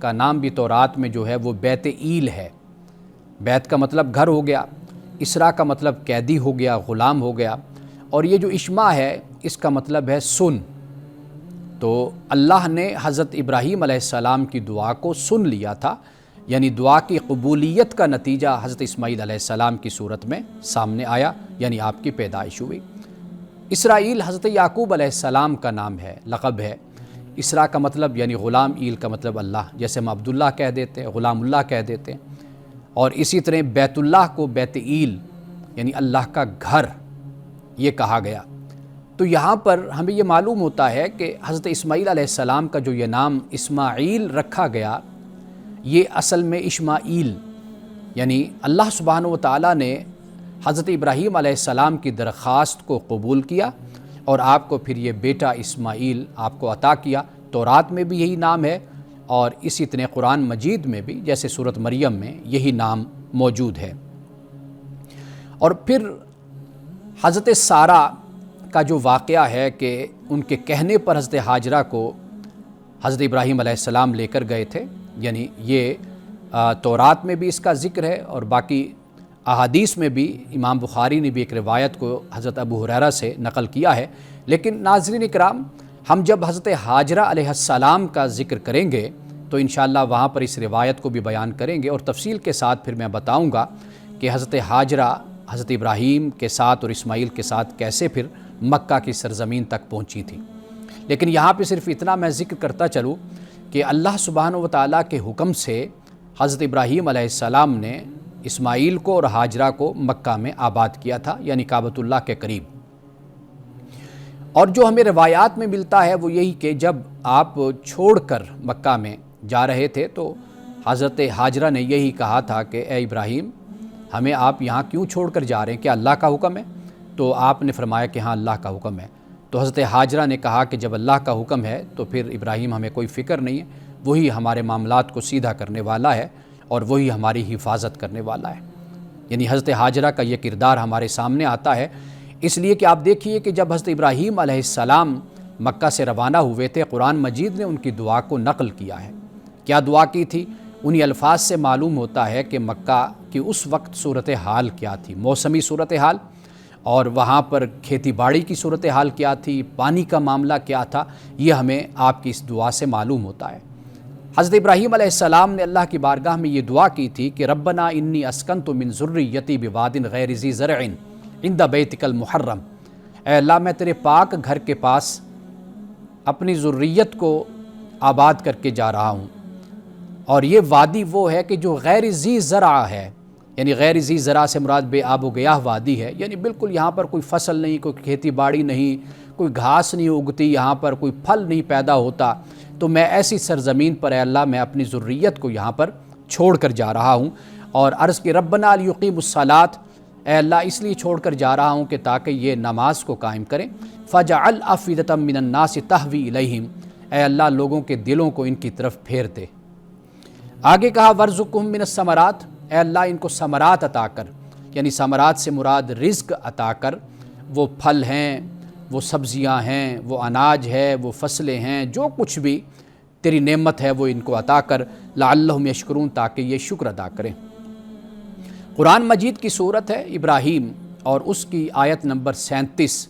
کا نام بھی تورات میں جو ہے وہ بیت ایل ہے۔ بیت کا مطلب گھر ہو گیا، اسرا کا مطلب قیدی ہو گیا، غلام ہو گیا، اور یہ جو اشما ہے اس کا مطلب ہے سن۔ تو اللہ نے حضرت ابراہیم علیہ السلام کی دعا کو سن لیا تھا، یعنی دعا کی قبولیت کا نتیجہ حضرت اسماعیل علیہ السلام کی صورت میں سامنے آیا، یعنی آپ کی پیدائش ہوئی۔ اسرائیل حضرت یعقوب علیہ السلام کا نام ہے، لقب ہے۔ اسرا کا مطلب یعنی غلام، ایل کا مطلب اللہ، جیسے ہم عبداللہ کہہ دیتے ہیں، غلام اللہ کہہ دیتے ہیں، اور اسی طرح بیت اللہ کو بیت ایل یعنی اللہ کا گھر یہ کہا گیا۔ تو یہاں پر ہمیں یہ معلوم ہوتا ہے کہ حضرت اسماعیل علیہ السلام کا جو یہ نام اسماعیل رکھا گیا، یہ اصل میں اشمائیل، یعنی اللہ سبحانہ و تعالیٰ نے حضرت ابراہیم علیہ السلام کی درخواست کو قبول کیا اور آپ کو پھر یہ بیٹا اسماعیل آپ کو عطا کیا۔ تورات میں بھی یہی نام ہے، اور اسی طرح قرآن مجید میں بھی جیسے سورۃ مریم میں یہی نام موجود ہے۔ اور پھر حضرت سارہ کا جو واقعہ ہے کہ ان کے کہنے پر حضرت ہاجرہ کو حضرت ابراہیم علیہ السلام لے کر گئے تھے، یعنی یہ تورات میں بھی اس کا ذکر ہے، اور باقی احادیث میں بھی امام بخاری نے بھی ایک روایت کو حضرت ابو ہریرہ سے نقل کیا ہے۔ لیکن ناظرین اکرام، ہم جب حضرت ہاجرہ علیہ السلام کا ذکر کریں گے تو انشاءاللہ وہاں پر اس روایت کو بھی بیان کریں گے، اور تفصیل کے ساتھ پھر میں بتاؤں گا کہ حضرت ہاجرہ حضرت ابراہیم کے ساتھ اور اسماعیل کے ساتھ کیسے پھر مکہ کی سرزمین تک پہنچی تھی۔ لیکن یہاں پہ صرف اتنا میں ذکر کرتا چلوں کہ اللہ سبحانہ و تعالیٰ کے حکم سے حضرت ابراہیم علیہ السلام نے اسماعیل کو اور ہاجرہ کو مکہ میں آباد کیا تھا، یعنی کعبۃ اللہ کے قریب۔ اور جو ہمیں روایات میں ملتا ہے وہ یہی کہ جب آپ چھوڑ کر مکہ میں جا رہے تھے تو حضرت ہاجرہ نے یہی کہا تھا کہ اے ابراہیم، ہمیں آپ یہاں کیوں چھوڑ کر جا رہے ہیں، کیا اللہ کا حکم ہے؟ تو آپ نے فرمایا کہ ہاں اللہ کا حکم ہے۔ تو حضرت ہاجرہ نے کہا کہ جب اللہ کا حکم ہے تو پھر ابراہیم ہمیں کوئی فکر نہیں ہے، وہی ہمارے معاملات کو سیدھا کرنے والا ہے اور وہی ہماری حفاظت کرنے والا ہے۔ یعنی حضرت ہاجرہ کا یہ کردار ہمارے سامنے آتا ہے، اس لیے کہ آپ دیکھیے کہ جب حضرت ابراہیم علیہ السلام مکہ سے روانہ ہوئے تھے، قرآن مجید نے ان کی دعا کو نقل کیا ہے۔ کیا دعا کی تھی؟ انہی الفاظ سے معلوم ہوتا ہے کہ مکہ کی اس وقت صورتحال کیا تھی، موسمی صورتحال، اور وہاں پر کھیتی باڑی کی صورتحال کیا تھی، پانی کا معاملہ کیا تھا، یہ ہمیں آپ کی اس دعا سے معلوم ہوتا ہے۔ حضرت ابراہیم علیہ السلام نے اللہ کی بارگاہ میں یہ دعا کی تھی کہ ربنا انی اسکنت من ذریتی بواد غیر ذی زرع عند بیتک المحرم، اے اللہ میں تیرے پاک گھر کے پاس اپنی ذریت کو آباد کر کے جا رہا ہوں، اور یہ وادی وہ ہے کہ جو غیر ذی زرع ہے، یعنی غیر ذی زرع سے مراد بے آب و گیاہ وادی ہے، یعنی بالکل یہاں پر کوئی فصل نہیں، کوئی کھیتی باڑی نہیں، کوئی گھاس نہیں اگتی، یہاں پر کوئی پھل نہیں پیدا ہوتا، تو میں ایسی سرزمین پر اے اللہ میں اپنی ذریت کو یہاں پر چھوڑ کر جا رہا ہوں، اور عرض کی ربنا لیقیموا الصلاۃ، اے اللہ اس لیے چھوڑ کر جا رہا ہوں کہ تاکہ یہ نماز کو قائم کریں، فجعل افئدۃ من الناس تہوی الیہم، اے اللہ لوگوں کے دلوں کو ان کی طرف پھیر دے۔ آگے کہا ورزقہم من الثمرات، اے اللہ ان کو ثمرات عطا کر، یعنی ثمرات سے مراد رزق عطا کر، وہ پھل ہیں، وہ سبزیاں ہیں، وہ اناج ہے، وہ فصلیں ہیں، جو کچھ بھی تیری نعمت ہے وہ ان کو عطا کر، لعلہم یشکرون، تاکہ یہ شکر ادا کریں۔ قرآن مجید کی صورت ہے ابراہیم، اور اس کی آیت نمبر 37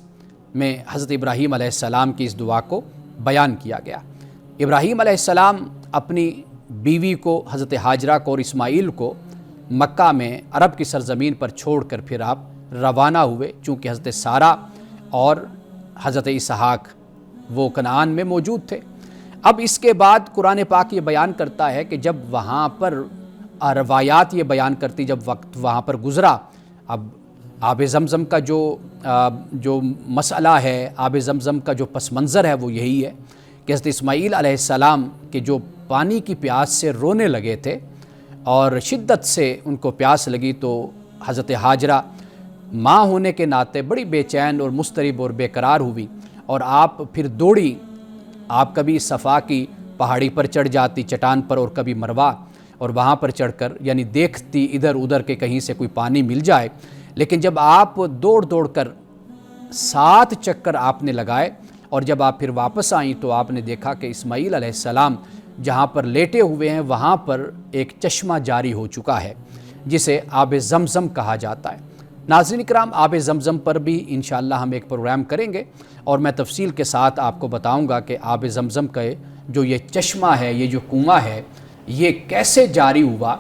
میں حضرت ابراہیم علیہ السلام کی اس دعا کو بیان کیا گیا۔ ابراہیم علیہ السلام اپنی بیوی کو حضرت ہاجرہ کو اور اسماعیل کو مکہ میں عرب کی سرزمین پر چھوڑ کر پھر آپ روانہ ہوئے، چونکہ حضرت سارہ اور حضرت اسحاق وہ کنعان میں موجود تھے۔ اب اس کے بعد قرآن پاک یہ بیان کرتا ہے کہ جب وہاں پر روایات یہ بیان کرتی جب وقت وہاں پر گزرا، اب آب زمزم کا جو مسئلہ ہے، آب زمزم کا جو پس منظر ہے وہ یہی ہے کہ حضرت اسماعیل علیہ السلام کے جو پانی کی پیاس سے رونے لگے تھے اور شدت سے ان کو پیاس لگی، تو حضرت ہاجرہ ماں ہونے کے ناطے بڑی بے چین اور مضطرب اور بے قرار ہوئی، اور آپ پھر دوڑی، آپ کبھی صفا کی پہاڑی پر چڑھ جاتی چٹان پر، اور کبھی مروہ، اور وہاں پر چڑھ کر یعنی دیکھتی ادھر ادھر کے کہیں سے کوئی پانی مل جائے۔ لیکن جب آپ دوڑ دوڑ کر 7 چکر آپ نے لگائے، اور جب آپ پھر واپس آئیں تو آپ نے دیکھا کہ اسماعیل علیہ السلام جہاں پر لیٹے ہوئے ہیں وہاں پر ایک چشمہ جاری ہو چکا ہے جسے آب زمزم کہا جاتا ہے۔ ناظرین کرام، آب زمزم پر بھی انشاءاللہ ہم ایک پروگرام کریں گے اور میں تفصیل کے ساتھ آپ کو بتاؤں گا کہ آب زمزم کا جو یہ چشمہ ہے، یہ جو کنواں ہے، یہ کیسے جاری ہوا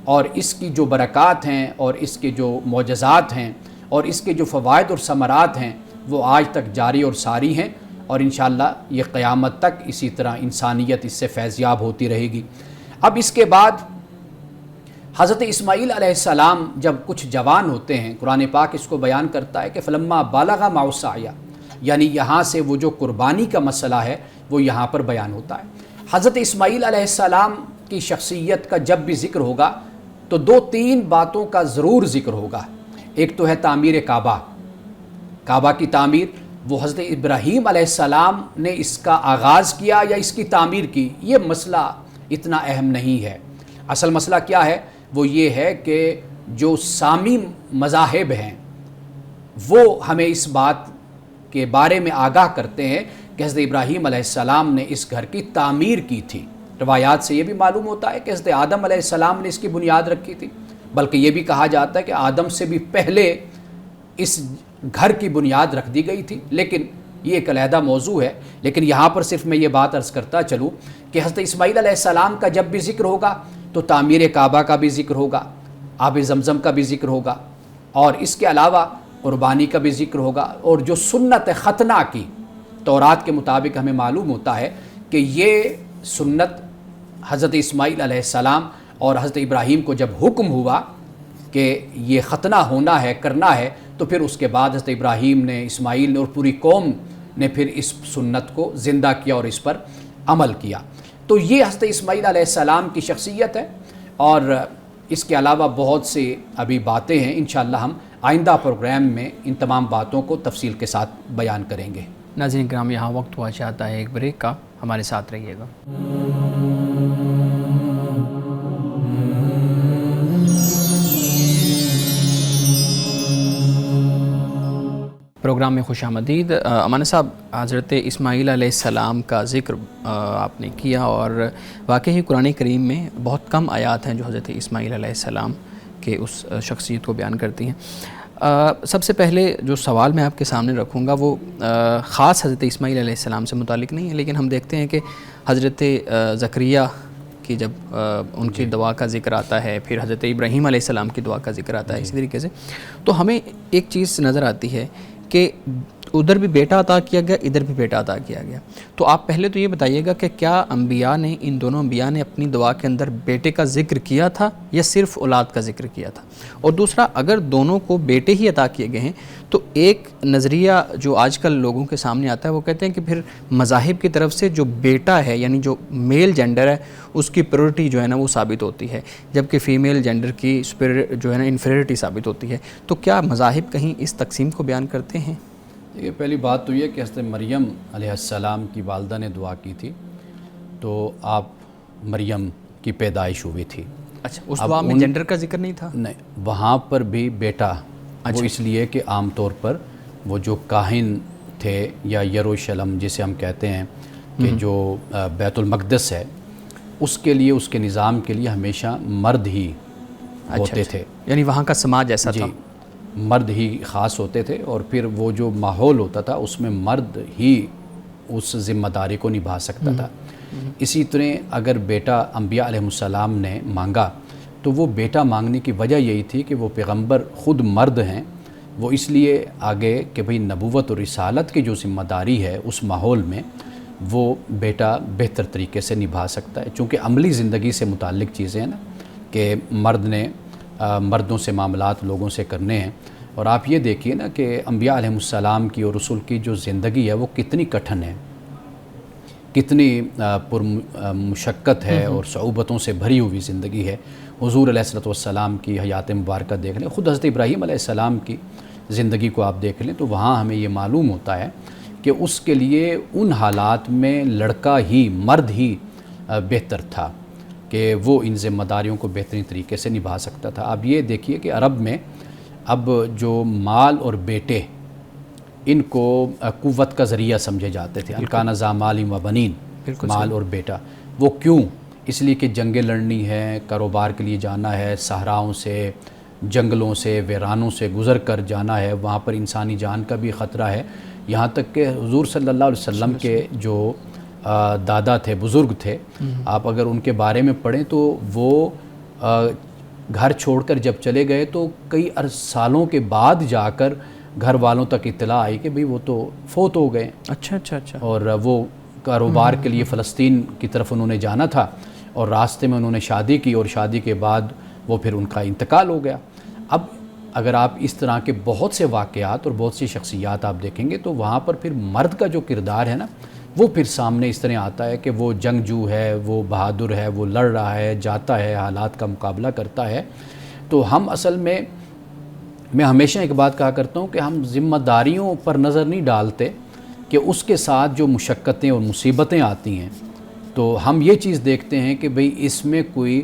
اور اس کی جو برکات ہیں اور اس کے جو معجزات ہیں اور اس کے جو فوائد اور ثمرات ہیں وہ آج تک جاری اور ساری ہیں، اور انشاءاللہ یہ قیامت تک اسی طرح انسانیت اس سے فیضیاب ہوتی رہے گی۔ اب اس کے بعد حضرت اسماعیل علیہ السلام جب کچھ جوان ہوتے ہیں، قرآن پاک اس کو بیان کرتا ہے کہ فلما بالغ معه السعی، یعنی یہاں سے وہ جو قربانی کا مسئلہ ہے وہ یہاں پر بیان ہوتا ہے۔ حضرت اسماعیل علیہ السلام کی شخصیت کا جب بھی ذکر ہوگا تو دو تین باتوں کا ضرور ذکر ہوگا۔ ایک تو ہے تعمیر کعبہ، کعبہ کی تعمیر، وہ حضرت ابراہیم علیہ السلام نے اس کا آغاز کیا یا اس کی تعمیر کی، یہ مسئلہ اتنا اہم نہیں ہے۔ اصل مسئلہ کیا ہے؟ وہ یہ ہے کہ جو سامی مذاہب ہیں وہ ہمیں اس بات کے بارے میں آگاہ کرتے ہیں کہ حضرت ابراہیم علیہ السلام نے اس گھر کی تعمیر کی تھی۔ روایات سے یہ بھی معلوم ہوتا ہے کہ حضرت آدم علیہ السلام نے اس کی بنیاد رکھی تھی، بلکہ یہ بھی کہا جاتا ہے کہ آدم سے بھی پہلے اس گھر کی بنیاد رکھ دی گئی تھی، لیکن یہ ایک علیحدہ موضوع ہے۔ لیکن یہاں پر صرف میں یہ بات عرض کرتا چلوں کہ حضرت اسماعیل علیہ السلام کا جب بھی ذکر ہوگا تو تعمیر کعبہ کا بھی ذکر ہوگا، آب زمزم کا بھی ذکر ہوگا، اور اس کے علاوہ قربانی کا بھی ذکر ہوگا، اور جو سنت ختنہ کی تورات کے مطابق ہمیں معلوم ہوتا ہے کہ یہ سنت حضرت اسماعیل علیہ السلام اور حضرت ابراہیم کو جب حکم ہوا کہ یہ ختنہ ہونا ہے، کرنا ہے، تو پھر اس کے بعد حضرت ابراہیم نے، اسماعیل نے اور پوری قوم نے پھر اس سنت کو زندہ کیا اور اس پر عمل کیا۔ تو یہ حضرت اسماعیل علیہ السلام کی شخصیت ہے، اور اس کے علاوہ بہت سے ابھی باتیں ہیں، انشاءاللہ ہم آئندہ پروگرام میں ان تمام باتوں کو تفصیل کے ساتھ بیان کریں گے۔ ناظرین کرام، یہاں وقت ہوا چاہتا ہے ایک بریک کا، ہمارے ساتھ رہیے گا۔ پروگرام میں خوش آمدید۔ امان صاحب، حضرت اسماعیل علیہ السلام کا ذکر آپ نے کیا، اور واقعی قرآن کریم میں بہت کم آیات ہیں جو حضرت اسماعیل علیہ السلام کے اس شخصیت کو بیان کرتی ہیں۔ سب سے پہلے جو سوال میں آپ کے سامنے رکھوں گا وہ خاص حضرت اسماعیل علیہ السلام سے متعلق نہیں ہے، لیکن ہم دیکھتے ہیں کہ حضرت زکریا کی جب ان کی دعا کا ذکر آتا ہے، پھر حضرت ابراہیم علیہ السلام کی دعا کا ذکر آتا ہے، اسی طریقے سے تو ہمیں ایک چیز نظر آتی ہے کہ ادھر بھی بیٹا عطا کیا گیا، ادھر بھی بیٹا عطا کیا گیا۔ تو آپ پہلے تو یہ بتائیے گا کہ کیا انبیاء نے، ان دونوں انبیاء نے اپنی دعا کے اندر بیٹے کا ذکر کیا تھا یا صرف اولاد کا ذکر کیا تھا؟ اور دوسرا، اگر دونوں کو بیٹے ہی عطا کیے گئے ہیں تو ایک نظریہ جو آج کل لوگوں کے سامنے آتا ہے وہ کہتے ہیں کہ پھر مذاہب کی طرف سے جو بیٹا ہے، یعنی جو میل جینڈر ہے، اس کی پریورٹی جو ہے نا وہ ثابت ہوتی ہے، جبکہ فیمیل جینڈر کی جو ہے نا انفیریٹی ثابت ہوتی ہے۔ تو کیا مذاہب کہیں اس تقسیم کو بیان کرتے ہیں؟ یہ پہلی بات تو یہ کہ حضرت مریم علیہ السلام کی والدہ نے دعا کی تھی تو آپ مریم کی پیدائش ہوئی تھی۔ اچھا، اس دعا میں جینڈر کا ذکر نہیں تھا؟ نہیں، وہاں پر بھی بیٹا، وہ اس لیے کہ عام طور پر وہ جو کاہن تھے یا یروشلم جسے ہم کہتے ہیں کہ جو بیت المقدس ہے، اس کے لیے، اس کے نظام کے لیے ہمیشہ مرد ہی ہوتے تھے، یعنی وہاں کا سماج ایسا تھا، مرد ہی خاص ہوتے تھے، اور پھر وہ جو ماحول ہوتا تھا اس میں مرد ہی اس ذمہ داری کو نبھا سکتا تھا۔ اسی طرح اگر بیٹا انبیاء علیہ السلام نے مانگا تو وہ بیٹا مانگنے کی وجہ یہی تھی کہ وہ پیغمبر خود مرد ہیں، وہ اس لیے آگے کہ بھئی نبوت اور رسالت کی جو ذمہ داری ہے اس ماحول میں وہ بیٹا بہتر طریقے سے نبھا سکتا ہے، چونکہ عملی زندگی سے متعلق چیزیں ہیں نا کہ مرد نے مردوں سے معاملات لوگوں سے کرنے ہیں۔ اور آپ یہ دیکھیے نا کہ انبیاء علیہ السلام کی اور رسول کی جو زندگی ہے وہ کتنی کٹھن ہے، کتنی پر مشقت ہے اور صعوبتوں سے بھری ہوئی زندگی ہے۔ حضور علیہ السلام کی حیات مبارکہ دیکھ لیں، خود حضرت ابراہیم علیہ السلام کی زندگی کو آپ دیکھ لیں تو وہاں ہمیں یہ معلوم ہوتا ہے کہ اس کے لیے ان حالات میں لڑکا ہی، مرد ہی بہتر تھا کہ وہ ان ذمہ داریوں کو بہترین طریقے سے نبھا سکتا تھا۔ اب یہ دیکھیے کہ عرب میں اب جو مال اور بیٹے، ان کو قوت کا ذریعہ سمجھے جاتے تھے، الکان ذا مال و بنین، مال اور بیٹا، وہ کیوں؟ اس لیے کہ جنگیں لڑنی ہیں، کاروبار کے لیے جانا ہے، صحراؤں سے، جنگلوں سے، ویرانوں سے گزر کر جانا ہے، وہاں پر انسانی جان کا بھی خطرہ ہے. یہاں تک کہ حضور صلی اللہ علیہ وسلم کے جو دادا تھے، بزرگ تھے، آپ اگر ان کے بارے میں پڑھیں تو وہ گھر چھوڑ کر جب چلے گئے تو کئی سالوں کے بعد جا کر گھر والوں تک اطلاع آئی کہ بھئی وہ تو فوت ہو گئے. اچھا. اور وہ کاروبار کے لیے فلسطین کی طرف انہوں نے جانا تھا اور راستے میں انہوں نے شادی کی اور شادی کے بعد وہ پھر ان کا انتقال ہو گیا. اب اگر آپ اس طرح کے بہت سے واقعات اور بہت سی شخصیات آپ دیکھیں گے تو وہاں پر پھر مرد کا جو کردار ہے نا وہ پھر سامنے اس طرح آتا ہے کہ وہ جنگجو ہے، وہ بہادر ہے، وہ لڑ رہا ہے، جاتا ہے، حالات کا مقابلہ کرتا ہے. تو ہم اصل میں ہمیشہ ایک بات کہا کرتا ہوں کہ ہم ذمہ داریوں پر نظر نہیں ڈالتے کہ اس کے ساتھ جو مشقتیں اور مصیبتیں آتی ہیں تو ہم یہ چیز دیکھتے ہیں کہ بھئی اس میں کوئی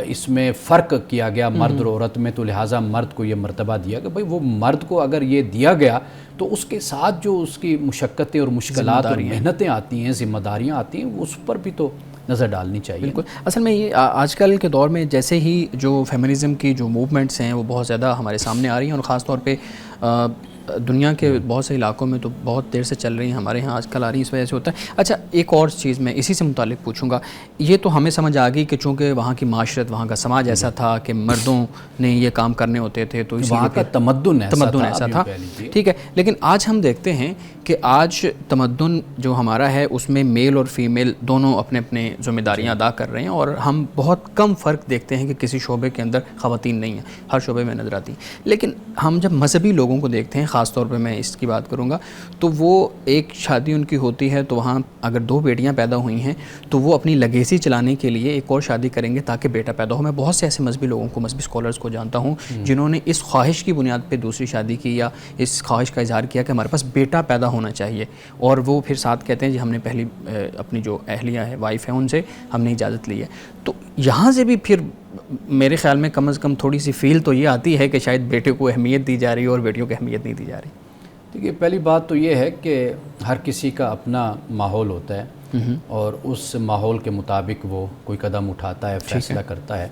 اس میں فرق کیا گیا مرد اور عورت میں، تو لہٰذا مرد کو یہ مرتبہ دیا کہ بھئی وہ مرد کو اگر یہ دیا گیا تو اس کے ساتھ جو اس کی مشقتیں اور مشکلات اور محنتیں آتی ہیں، ذمہ داریاں آتی ہیں، اس پر بھی تو نظر ڈالنی چاہیے. بالکل. اصل میں یہ آج کل کے دور میں جیسے ہی جو فیمنزم کی جو موومنٹس ہیں وہ بہت زیادہ ہمارے سامنے آ رہی ہیں اور خاص طور پہ دنیا کے بہت سے علاقوں میں تو بہت دیر سے چل رہی ہیں، ہمارے ہاں آج کل آ رہی ہیں، اس وجہ سے ہوتا ہے. اچھا ایک اور چیز میں اسی سے متعلق پوچھوں گا. یہ تو ہمیں سمجھ آ گئی کہ چونکہ وہاں کی معاشرت، وہاں کا سماج ایسا تھا کہ مردوں نے یہ کام کرنے ہوتے تھے تو اس وہاں کا تمدن ایسا تھا. ٹھیک ہے. لیکن آج ہم دیکھتے ہیں کہ آج تمدن جو ہمارا ہے اس میں میل اور فیمیل دونوں اپنے اپنے ذمہ داریاں ادا کر رہے ہیں اور ہم بہت کم فرق دیکھتے ہیں کہ کسی شعبے کے اندر خواتین نہیں ہیں، ہر شعبے میں نظر آتی ہیں. لیکن ہم جب مذہبی لوگوں کو دیکھتے ہیں، خاص طور پہ میں اس کی بات کروں گا، تو وہ ایک شادی ان کی ہوتی ہے تو وہاں اگر 2 بیٹیاں پیدا ہوئی ہیں تو وہ اپنی لیگیسی چلانے کے لیے ایک اور شادی کریں گے تاکہ بیٹا پیدا ہو. میں بہت سے ایسے مذہبی لوگوں کو، مذہبی اسکالرز کو جانتا ہوں جنہوں نے اس خواہش کی بنیاد پہ دوسری شادی کی یا اس خواہش کا اظہار کیا کہ ہمارے پاس بیٹا پیدا ہونا چاہیے، اور وہ پھر ساتھ کہتے ہیں جی ہم نے پہلی اپنی جو اہلیہ ہے، وائف ہے، ان سے ہم نے اجازت لی ہے. تو یہاں سے بھی پھر میرے خیال میں کم از کم تھوڑی سی فیل تو یہ آتی ہے کہ شاید بیٹے کو اہمیت دی جا رہی ہے اور بیٹیوں کو اہمیت نہیں دی جا رہی. دیکھیے پہلی بات تو یہ ہے کہ ہر کسی کا اپنا ماحول ہوتا ہے اور اس ماحول کے مطابق وہ کوئی قدم اٹھاتا ہے، فیصلہ کرتا ہے.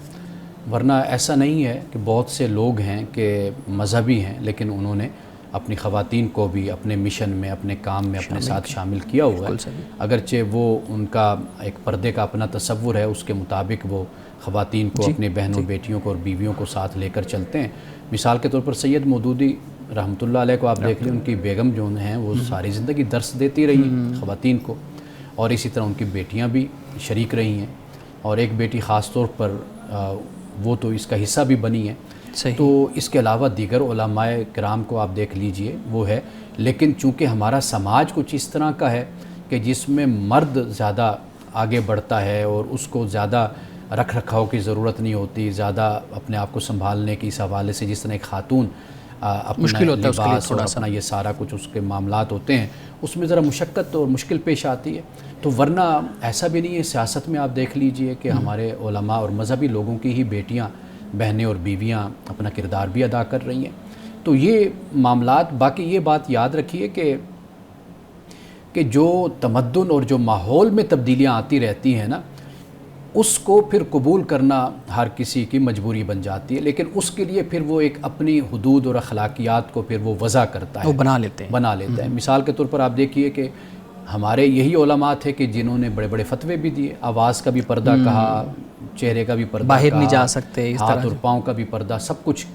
ورنہ ایسا نہیں ہے کہ بہت سے لوگ ہیں کہ مذہبی ہیں لیکن انہوں نے اپنی خواتین کو بھی اپنے مشن میں، اپنے کام میں اپنے ساتھ شامل کیا ہوا ہے. اگرچہ وہ ان کا ایک پردے کا اپنا تصور ہے، اس کے مطابق وہ خواتین کو، اپنے بہنوں، بیٹیوں کو اور بیویوں کو ساتھ لے کر چلتے ہیں. مثال کے طور پر سید مودودی رحمۃ اللہ علیہ کو آپ دیکھ لیں، ان کی بیگم جو ہیں وہ ساری زندگی درس دیتی رہی ہیں خواتین کو، اور اسی طرح ان کی بیٹیاں بھی شریک رہی ہیں، اور ایک بیٹی خاص طور پر وہ تو اس کا حصہ بھی بنی ہے. تو اس کے علاوہ دیگر علماء کرام کو آپ دیکھ لیجئے، وہ ہے. لیکن چونکہ ہمارا سماج کچھ اس طرح کا ہے کہ جس میں مرد زیادہ آگے بڑھتا ہے اور اس کو زیادہ رکھ رکھاؤ کی ضرورت نہیں ہوتی، زیادہ اپنے آپ کو سنبھالنے کی اس حوالے سے جس طرح ایک خاتون اپنا لباس اور اپنا یہ سارا کچھ اس کے معاملات ہوتے ہیں، اس میں ذرا مشقت اور مشکل پیش آتی ہے. تو ورنہ ایسا بھی نہیں ہے. سیاست میں آپ دیکھ لیجئے کہ ہمارے علماء اور مذہبی لوگوں کی ہی بیٹیاں، بہنیں اور بیویاں اپنا کردار بھی ادا کر رہی ہیں. تو یہ معاملات، باقی یہ بات یاد رکھیے کہ جو تمدن اور جو ماحول میں تبدیلیاں آتی رہتی ہیں نا، اس کو پھر قبول کرنا ہر کسی کی مجبوری بن جاتی ہے. لیکن اس کے لیے پھر وہ ایک اپنی حدود اور اخلاقیات کو پھر وہ وضع کرتا ہے، وہ بنا لیتے ہیں. مثال کے طور پر آپ دیکھیے کہ ہمارے یہی علماء تھے کہ جنہوں نے بڑے بڑے فتوے بھی دیے. آواز کا بھی پردہ کہا، چہرے کا بھی پردہ کہا، باہر نہیں جا سکتے، ہاتھ اور پاؤں کا بھی پردہ، سب کچھ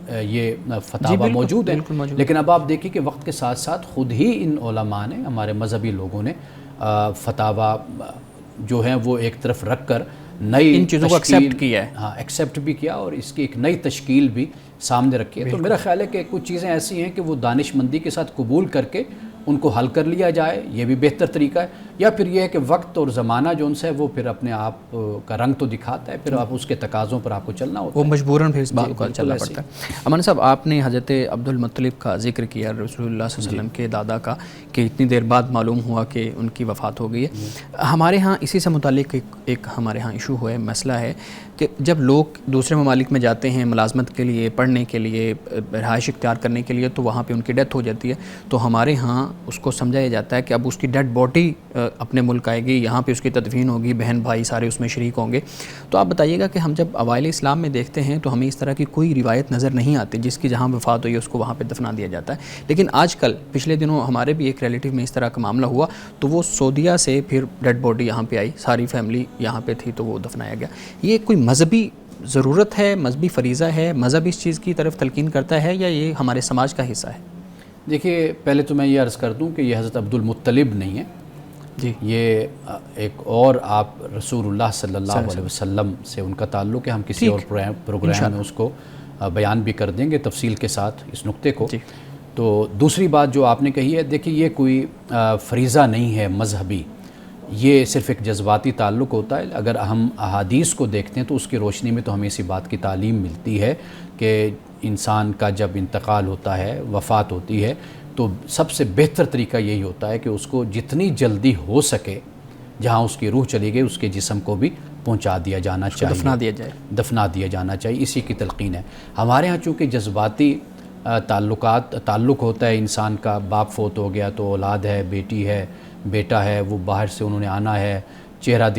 یہ فتاوا موجود ہیں. لیکن اب آپ دیکھیے کہ وقت کے ساتھ ساتھ خود ہی ان علماء نے، ہمارے مذہبی لوگوں نے فتاوا جو ہیں وہ ایک طرف رکھ کر نئی ان چیزوں کو ایکسیپٹ کیا ہے. ہاں، ایکسیپٹ بھی کیا اور اس کی ایک نئی تشکیل بھی سامنے رکھی ہے. تو میرا خیال ہے کہ کچھ چیزیں ایسی ہیں کہ وہ دانش مندی کے ساتھ قبول کر کے ان کو حل کر لیا جائے، یہ بھی بہتر طریقہ ہے. یا پھر یہ ہے کہ وقت اور زمانہ جو ان سے ہے وہ پھر اپنے آپ کا رنگ تو دکھاتا ہے، پھر آپ اس کے تقاضوں پر آپ کو چلنا ہوتا ہے، وہ مجبوراً پھر اس بات کو چلنا پڑتا ہے. امان صاحب، آپ نے حضرت عبد المطلب کا ذکر کیا، رسول اللہ صلی اللہ علیہ وسلم کے دادا کا، کہ اتنی دیر بعد معلوم ہوا کہ ان کی وفات ہو گئی ہے. ہمارے ہاں اسی سے متعلق ایک ہمارے ہاں ایشو ہے، مسئلہ ہے کہ جب لوگ دوسرے ممالک میں جاتے ہیں ملازمت کے لیے، پڑھنے کے لیے، رہائش اختیار کرنے کے لیے، تو وہاں پہ ان کی ڈیتھ ہو جاتی ہے. تو ہمارے ہاں اس کو سمجھایا جاتا ہے کہ اب اس کی ڈیڈ باڈی اپنے ملک آئے گی, یہاں پہ اس کی تدفین ہوگی, بہن بھائی سارے اس میں شریک ہوں گے. تو آپ بتائیے گا کہ ہم جب اوائل اسلام میں دیکھتے ہیں تو ہمیں اس طرح کی کوئی روایت نظر نہیں آتی جس کی جہاں وفات ہوئی اس کو وہاں پہ دفنا دیا جاتا ہے. لیکن آج کل پچھلے دنوں ہمارے بھی ایک ریلیٹیو میں اس طرح کا معاملہ ہوا, تو وہ سعودیہ سے پھر ڈیڈ باڈی یہاں پہ آئی, ساری فیملی یہاں پہ تھی تو وہ دفنایا گیا. یہ کوئی مذہبی ضرورت ہے, مذہبی فریضہ ہے, مذہب اس چیز کی طرف تلقین کرتا ہے یا یہ ہمارے سماج کا حصہ ہے؟ دیکھیے, پہلے تو میں یہ عرض کر دوں کہ یہ حضرت عبد المطلب نہیں ہے جی, یہ ایک اور آپ رسول اللہ صلی اللہ علیہ وسلم سے ان کا تعلق ہے. ہم کسی اور پروگرام میں اس کو بیان بھی کر دیں گے تفصیل کے ساتھ اس نقطے کو. تو دوسری بات جو آپ نے کہی ہے, دیکھیے یہ کوئی فریضہ نہیں ہے مذہبی, یہ صرف ایک جذباتی تعلق ہوتا ہے. اگر ہم احادیث کو دیکھتے ہیں تو اس کی روشنی میں تو ہمیں اسی بات کی تعلیم ملتی ہے کہ انسان کا جب انتقال ہوتا ہے, وفات ہوتی ہے, تو سب سے بہتر طریقہ یہی ہوتا ہے کہ اس کو جتنی جلدی ہو سکے جہاں اس کی روح چلی گئی اس کے جسم کو بھی پہنچا دیا جانا چاہیے, دفنا دیا جانا چاہیے. اسی کی تلقین ہے. ہمارے ہاں چونکہ جذباتی تعلق ہوتا ہے انسان کا, باپ فوت ہو گیا تو اولاد ہے, بیٹی ہے, بیٹا ہے, وہ باہر سے انہوں نے آنا ہے, چہرہ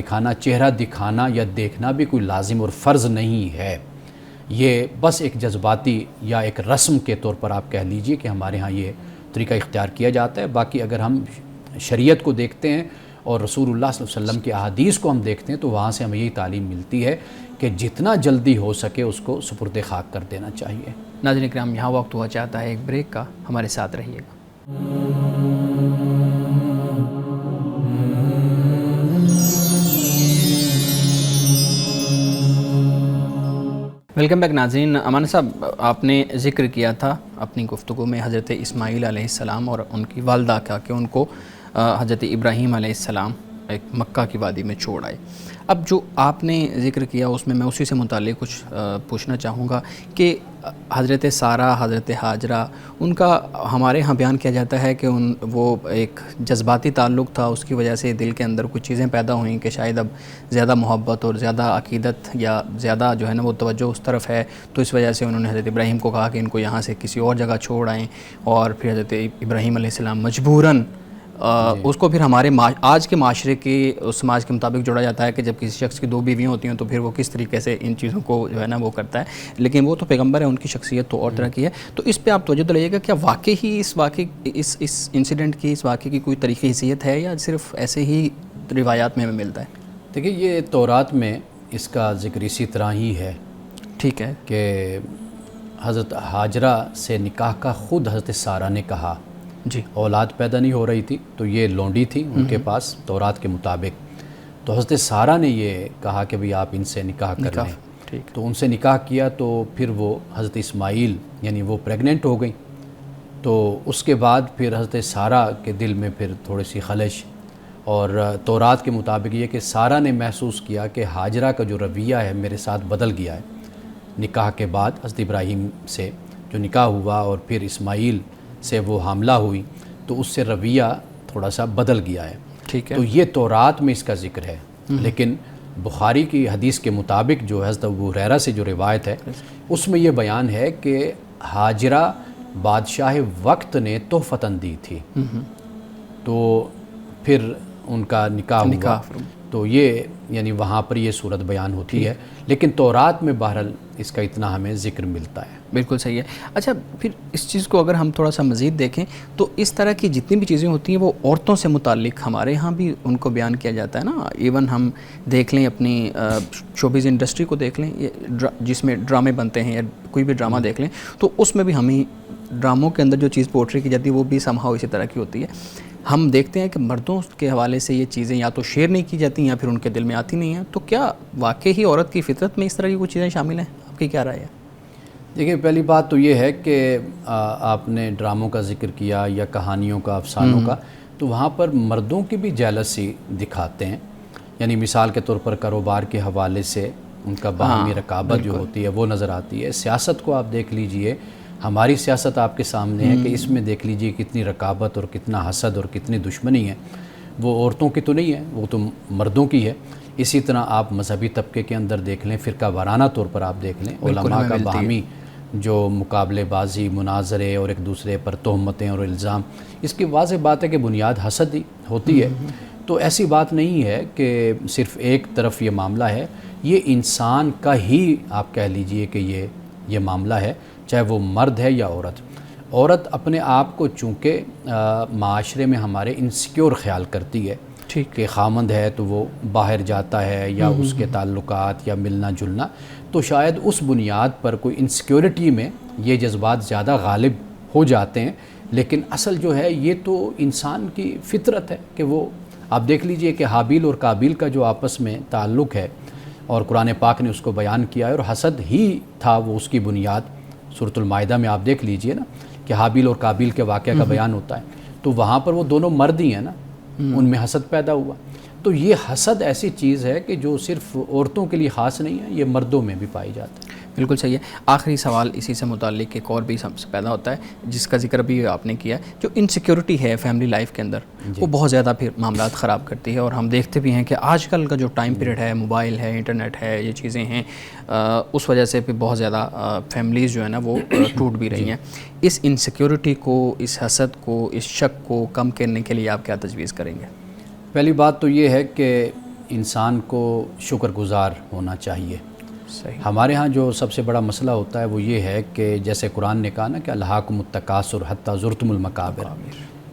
دکھانا یا دیکھنا بھی کوئی لازم اور فرض نہیں ہے. یہ بس ایک جذباتی یا ایک رسم کے طور پر آپ کہہ لیجئے کہ ہمارے ہاں یہ طریقہ اختیار کیا جاتا ہے. باقی اگر ہم شریعت کو دیکھتے ہیں اور رسول اللہ صلی اللہ علیہ وسلم کی احادیث کو ہم دیکھتے ہیں تو وہاں سے ہمیں یہی تعلیم ملتی ہے کہ جتنا جلدی ہو سکے اس کو سپرد خاک کر دینا چاہیے. ناظرین کرام, یہاں وقت ہوا چاہتا ہے ایک بریک کا, ہمارے ساتھ رہیے گا. ویلکم بیک ناظرین. امان صاحب, آپ نے ذکر کیا تھا اپنی گفتگو میں حضرت اسماعیل علیہ السلام اور ان کی والدہ کا کہ ان کو حضرت ابراہیم علیہ السلام ایک مکہ کی وادی میں چھوڑ آئے. اب جو آپ نے ذکر کیا اس میں اسی سے متعلق کچھ پوچھنا چاہوں گا کہ حضرت سارہ, حضرت ہاجرہ, ان کا ہمارے ہاں بیان کیا جاتا ہے کہ وہ ایک جذباتی تعلق تھا, اس کی وجہ سے دل کے اندر کچھ چیزیں پیدا ہوئیں کہ شاید اب زیادہ محبت اور زیادہ عقیدت یا زیادہ جو ہے نا وہ توجہ اس طرف ہے, تو اس وجہ سے انہوں نے حضرت ابراہیم کو کہا کہ ان کو یہاں سے کسی اور جگہ چھوڑ آئیں, اور پھر حضرت ابراہیم علیہ السلام مجبوراً اس کو پھر ہمارے آج کے معاشرے کے سماج کے مطابق جوڑا جاتا ہے کہ جب کسی شخص کی 2 بیویاں ہوتی ہیں تو پھر وہ کس طریقے سے ان چیزوں کو جو ہے نا وہ کرتا ہے, لیکن وہ تو پیغمبر ہے, ان کی شخصیت تو اور طرح کی ہے. تو اس پہ آپ توجہ دلائیے گا, کیا واقعی اس انسیڈنٹ کی, اس واقعے کی کوئی تاریخی حیثیت ہے یا صرف ایسے ہی روایات میں ہمیں ملتا ہے؟ دیکھیے, یہ تورات میں اس کا ذکر اسی طرح ہی ہے. ٹھیک ہے, کہ حضرت ہاجرہ سے نکاح کا خود حضرت سارہ نے کہا. جی, اولاد پیدا نہیں ہو رہی تھی تو یہ لونڈی تھی ان کے پاس تورات کے مطابق, تو حضرت سارہ نے یہ کہا کہ بھئی آپ ان سے نکاح کر لیں. تو ان سے نکاح کیا تو پھر وہ حضرت اسماعیل یعنی وہ پریگننٹ ہو گئی. تو اس کے بعد پھر حضرت سارہ کے دل میں پھر تھوڑی سی خلش, اور تورات کے مطابق یہ کہ سارہ نے محسوس کیا کہ ہاجرہ کا جو رویہ ہے میرے ساتھ بدل گیا ہے. نکاح کے بعد حضرت ابراہیم سے جو نکاح ہوا اور پھر اسماعیل سے وہ حاملہ ہوئی تو اس سے رویہ تھوڑا سا بدل گیا ہے. ٹھیک ہے, تو یہ تورات میں اس کا ذکر ہے. لیکن بخاری کی حدیث کے مطابق جو حضرت ابو ہریرہ سے جو روایت ہے اس میں یہ بیان ہے کہ ہاجرہ بادشاہ وقت نے تحفتاً دی تھی, تو پھر ان کا نکاح ہوا. تو یہ یعنی وہاں پر یہ صورت بیان ہوتی ہے, لیکن تورات میں بہرحال اس کا اتنا ہمیں ذکر ملتا ہے. بالکل صحیح ہے. اچھا, پھر اس چیز کو اگر ہم تھوڑا سا مزید دیکھیں تو اس طرح کی جتنی بھی چیزیں ہوتی ہیں وہ عورتوں سے متعلق ہمارے ہاں بھی ان کو بیان کیا جاتا ہے نا. ایون ہم دیکھ لیں اپنی شوبز انڈسٹری کو دیکھ لیں, جس میں ڈرامے بنتے ہیں یا کوئی بھی ڈرامہ دیکھ لیں تو اس میں بھی ہمیں ڈراموں کے اندر جو چیز پورٹری کی جاتی ہے وہ بھی سمہاؤ اسی طرح کی ہوتی ہے. ہم دیکھتے ہیں کہ مردوں کے حوالے سے یہ چیزیں یا تو شیئر نہیں کی جاتی یا پھر ان کے دل میں آتی نہیں ہیں. تو کیا واقعی عورت کی فطرت میں اس طرح کی کچھ چیزیں شامل ہیں؟ آپ کی کیا رائے ہے؟ دیکھیے, پہلی بات تو یہ ہے کہ آپ نے ڈراموں کا ذکر کیا یا کہانیوں کا, افسانوں کا, تو وہاں پر مردوں کی بھی جیلسی دکھاتے ہیں. یعنی مثال کے طور پر کاروبار کے حوالے سے ان کا باہمی رقابت جو ہوتی ہے وہ نظر آتی ہے. سیاست کو آپ دیکھ لیجئے, ہماری سیاست آپ کے سامنے ہے کہ اس میں دیکھ لیجئے کتنی رقابت اور کتنا حسد اور کتنی دشمنی ہے. وہ عورتوں کی تو نہیں ہے, وہ تو مردوں کی ہے. اسی طرح آپ مذہبی طبقے کے اندر دیکھ لیں, فرقہ وارانہ طور پر آپ دیکھ لیں, علماء کا باہمی جو مقابلے بازی، مناظرے اور ایک دوسرے پر تہمتیں اور الزام، اس کی واضح بات ہے کہ بنیاد حسد ہی ہوتی ہے۔ تو ایسی بات نہیں ہے کہ صرف ایک طرف یہ معاملہ ہے، یہ انسان کا ہی آپ کہہ لیجئے کہ یہ معاملہ ہے، چاہے وہ مرد ہے یا عورت۔ عورت اپنے آپ کو چونکہ معاشرے میں ہمارے انسیکیور خیال کرتی ہے کہ خامند ہے تو وہ باہر جاتا ہے یا اس کے تعلقات یا ملنا جلنا، تو شاید اس بنیاد پر کوئی انسیکیورٹی میں یہ جذبات زیادہ غالب ہو جاتے ہیں۔ لیکن اصل جو ہے یہ تو انسان کی فطرت ہے کہ وہ، آپ دیکھ لیجئے کہ حابیل اور قابیل کا جو آپس میں تعلق ہے، اور قرآن پاک نے اس کو بیان کیا ہے، اور حسد ہی تھا وہ اس کی بنیاد۔ سورۃ المائدہ میں آپ دیکھ لیجئے نا کہ حابیل اور قابیل کے واقعہ کا بیان ہوتا ہے، تو وہاں پر وہ دونوں مرد ہی ہیں نا، ان میں حسد پیدا ہوا۔ تو یہ حسد ایسی چیز ہے کہ جو صرف عورتوں کے لیے خاص نہیں ہے، یہ مردوں میں بھی پائی جاتی ہے۔ بالکل صحیح ہے۔ آخری سوال اسی سے متعلق ایک اور بھی سب سے پیدا ہوتا ہے جس کا ذکر بھی آپ نے کیا، جو انسیکیورٹی ہے فیملی لائف کے اندر، وہ بہت زیادہ پھر معاملات خراب کرتی ہے، اور ہم دیکھتے بھی ہیں کہ آج کل کا جو ٹائم پیریڈ ہے، موبائل ہے، انٹرنیٹ ہے، یہ چیزیں ہیں، اس وجہ سے پھر بہت زیادہ فیملیز جو ہے نا وہ ٹوٹ بھی رہی ہیں۔ اس انسیکیورٹی کو، اس حسد کو، اس شک کو کم کرنے کے لیے آپ کیا تجویز کریں گے؟ پہلی بات تو یہ ہے کہ انسان کو شکر گزار ہونا چاہیے۔ صحیح۔ ہمارے ہاں جو سب سے بڑا مسئلہ ہوتا ہے وہ یہ ہے کہ جیسے قرآن نے کہا نا کہ الہاکم التکاثر حتی زرتم المقابر،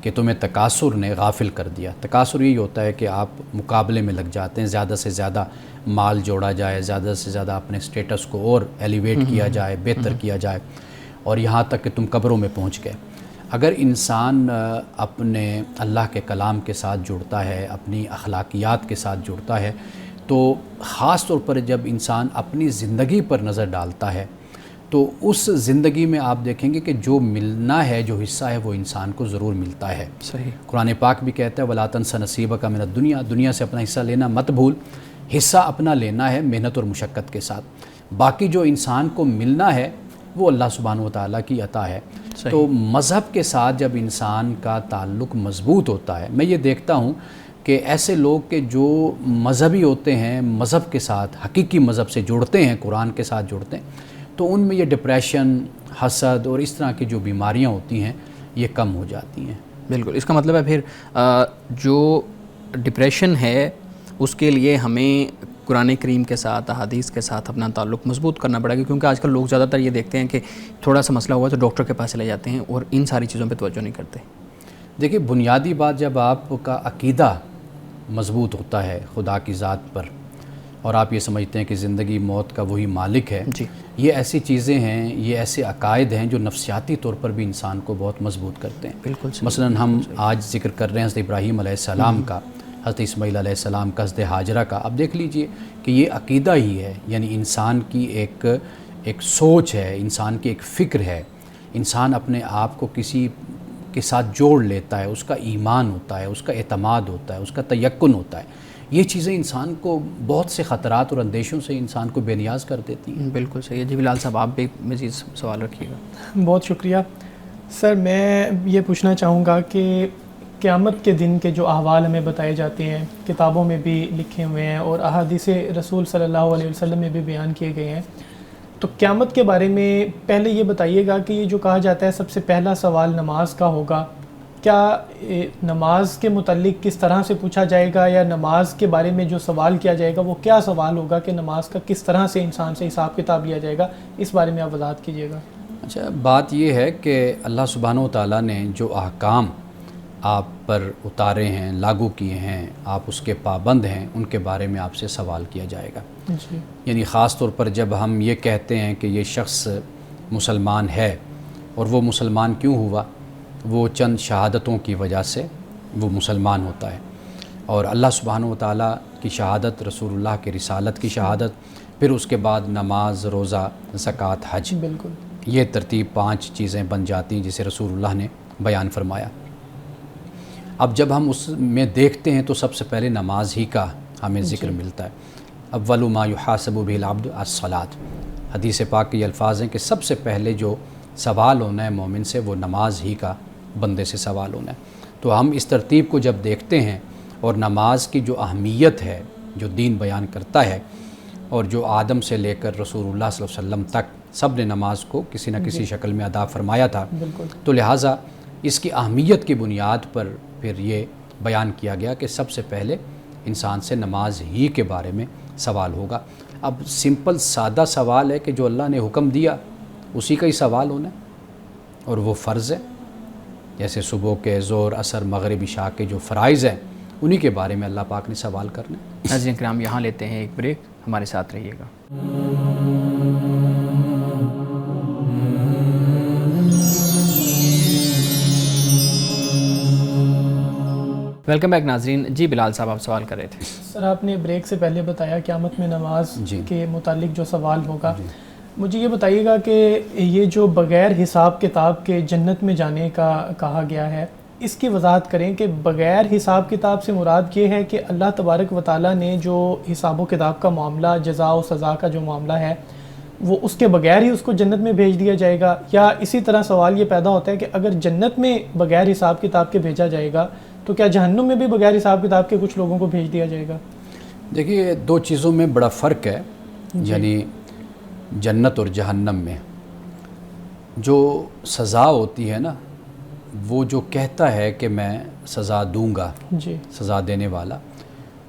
کہ تمہیں تکاثر نے غافل کر دیا۔ تکاثر یہی ہوتا ہے کہ آپ مقابلے میں لگ جاتے ہیں، زیادہ سے زیادہ مال جوڑا جائے، زیادہ سے زیادہ اپنے سٹیٹس کو اور ایلیویٹ کیا جائے، بہتر کیا جائے، اور یہاں تک کہ تم قبروں میں پہنچ گئے۔ اگر انسان اپنے اللہ کے کلام کے ساتھ جڑتا ہے، اپنی اخلاقیات کے ساتھ جڑتا ہے، تو خاص طور پر جب انسان اپنی زندگی پر نظر ڈالتا ہے تو اس زندگی میں آپ دیکھیں گے کہ جو ملنا ہے، جو حصہ ہے، وہ انسان کو ضرور ملتا ہے۔ صحیح۔ قرآن پاک بھی کہتا ہے وَلَا تَنْسَ نَصِيبَكَ مِنَ الدُّنْيَا، دنیا سے اپنا حصہ لینا مت بھول۔ حصہ اپنا لینا ہے محنت اور مشقت کے ساتھ، باقی جو انسان کو ملنا ہے وہ اللہ سبحانہ و تعالیٰ کی عطا ہے۔ تو مذہب کے ساتھ جب انسان کا تعلق مضبوط ہوتا ہے، میں یہ دیکھتا ہوں کہ ایسے لوگ کہ جو مذہبی ہوتے ہیں، مذہب کے ساتھ، حقیقی مذہب سے جڑتے ہیں، قرآن کے ساتھ جڑتے ہیں، تو ان میں یہ ڈپریشن، حسد اور اس طرح کی جو بیماریاں ہوتی ہیں یہ کم ہو جاتی ہیں۔ بالکل، اس کا مطلب ہے پھر جو ڈپریشن ہے اس کے لیے ہمیں قرآن کریم کے ساتھ، احادیث کے ساتھ اپنا تعلق مضبوط کرنا پڑے گا، کیونکہ آج کل لوگ زیادہ تر یہ دیکھتے ہیں کہ تھوڑا سا مسئلہ ہوا تو ڈاکٹر کے پاس چلے جاتے ہیں اور ان ساری چیزوں پہ توجہ نہیں کرتے۔ دیکھیے، بنیادی بات جب آپ کا عقیدہ مضبوط ہوتا ہے خدا کی ذات پر، اور آپ یہ سمجھتے ہیں کہ زندگی موت کا وہی مالک ہے، جی، یہ ایسی چیزیں ہیں، یہ ایسے عقائد ہیں جو نفسیاتی طور پر بھی انسان کو بہت مضبوط کرتے ہیں۔ بالکل۔ مثلا ہم آج ذکر کر رہے ہیں حضرت ابراہیم علیہ السلام کا، حضرت اسماعیل علیہ السلام کا، حضرت ہاجرہ کا۔ اب دیکھ لیجئے کہ یہ عقیدہ ہی ہے، یعنی انسان کی ایک سوچ ہے، انسان کی ایک فکر ہے، انسان اپنے آپ کو کسی کے ساتھ جوڑ لیتا ہے، اس کا ایمان ہوتا ہے، اس کا اعتماد ہوتا ہے، اس کا تیقن ہوتا ہے۔ یہ چیزیں انسان کو بہت سے خطرات اور اندیشوں سے انسان کو بے نیاز کر دیتی ہیں۔ بالکل صحیح ہے۔ جی بلال صاحب، آپ بھی مزید سوال رکھیے گا۔ بہت شکریہ سر۔ میں یہ پوچھنا چاہوں گا کہ قیامت کے دن کے جو احوال ہمیں بتائے جاتے ہیں، کتابوں میں بھی لکھے ہوئے ہیں اور احادیث رسول صلی اللہ علیہ وسلم میں بھی بیان کیے گئے ہیں، تو قیامت کے بارے میں پہلے یہ بتائیے گا کہ یہ جو کہا جاتا ہے سب سے پہلا سوال نماز کا ہوگا، کیا نماز کے متعلق کس طرح سے پوچھا جائے گا، یا نماز کے بارے میں جو سوال کیا جائے گا وہ کیا سوال ہوگا کہ نماز کا کس طرح سے انسان سے حساب کتاب لیا جائے گا؟ اس بارے میں آپ وضاحت کیجیے گا۔ اچھا، بات یہ ہے کہ اللہ سبحانہ و تعالیٰ نے جو احکام آپ پر اتارے ہیں، لاگو کیے ہیں، آپ اس کے پابند ہیں، ان کے بارے میں آپ سے سوال کیا جائے گا۔ جی، یعنی خاص طور پر جب ہم یہ کہتے ہیں کہ یہ شخص مسلمان ہے، اور وہ مسلمان کیوں ہوا؟ وہ چند شہادتوں کی وجہ سے وہ مسلمان ہوتا ہے، اور اللہ سبحانہ و تعالیٰ کی شہادت، رسول اللہ کی رسالت کی شہادت، پھر اس کے بعد نماز، روزہ، زکوٰۃ، حج، بالکل، یہ ترتیب 5 چیزیں بن جاتی ہیں جسے رسول اللہ نے بیان فرمایا۔ اب جب ہم اس میں دیکھتے ہیں تو سب سے پہلے نماز ہی کا ہمیں ذکر ملتا ہے۔ اول ما یحاسب بہ العبد الصلاۃ، حدیث پاک کے یہ الفاظ ہیں کہ سب سے پہلے جو سوال ہونا ہے مومن سے وہ نماز ہی کا بندے سے سوال ہونا ہے۔ تو ہم اس ترتیب کو جب دیکھتے ہیں اور نماز کی جو اہمیت ہے جو دین بیان کرتا ہے، اور جو آدم سے لے کر رسول اللہ صلی اللہ علیہ وسلم تک سب نے نماز کو کسی نہ کسی شکل میں ادا فرمایا تھا، بالکل، تو لہٰذا اس کی اہمیت کی بنیاد پر پھر یہ بیان کیا گیا کہ سب سے پہلے انسان سے نماز ہی کے بارے میں سوال ہوگا۔ اب سمپل سادہ سوال ہے کہ جو اللہ نے حکم دیا اسی کا ہی سوال ہونا ہے، اور وہ فرض ہے، جیسے صبح کے، ظہر، عصر، مغرب، عشاء کے جو فرائض ہیں انہی کے بارے میں اللہ پاک نے سوال کرنا ہے۔ ناظرین کرام، یہاں لیتے ہیں ایک بریک، ہمارے ساتھ رہیے گا۔ ویلکم بیک ناظرین۔ جی بلال صاحب، آپ سوال کر رہے تھے۔ سر آپ نے بریک سے پہلے بتایا قیامت میں نماز جی کے متعلق جو سوال ہوگا، مجھے یہ بتائیے گا کہ یہ جو بغیر حساب کتاب کے جنت میں جانے کا کہا گیا ہے، اس کی وضاحت کریں کہ بغیر حساب کتاب سے مراد یہ ہے کہ اللہ تبارک و تعالیٰ نے جو حساب و کتاب کا معاملہ، جزا و سزا کا جو معاملہ ہے، وہ اس کے بغیر ہی اس کو جنت میں بھیج دیا جائے گا؟ یا اسی طرح سوال یہ پیدا ہوتا ہے کہ اگر جنت میں بغیر حساب کتاب کے بھیجا جائے گا تو کیا جہنم میں بھی بغیر حساب کتاب کے کچھ لوگوں کو بھیج دیا جائے گا؟ دیکھیے، دو چیزوں میں بڑا فرق ہے، یعنی جنت اور جہنم میں جو سزا ہوتی ہے نا، وہ جو کہتا ہے کہ میں سزا دوں گا، جی، سزا دینے والا،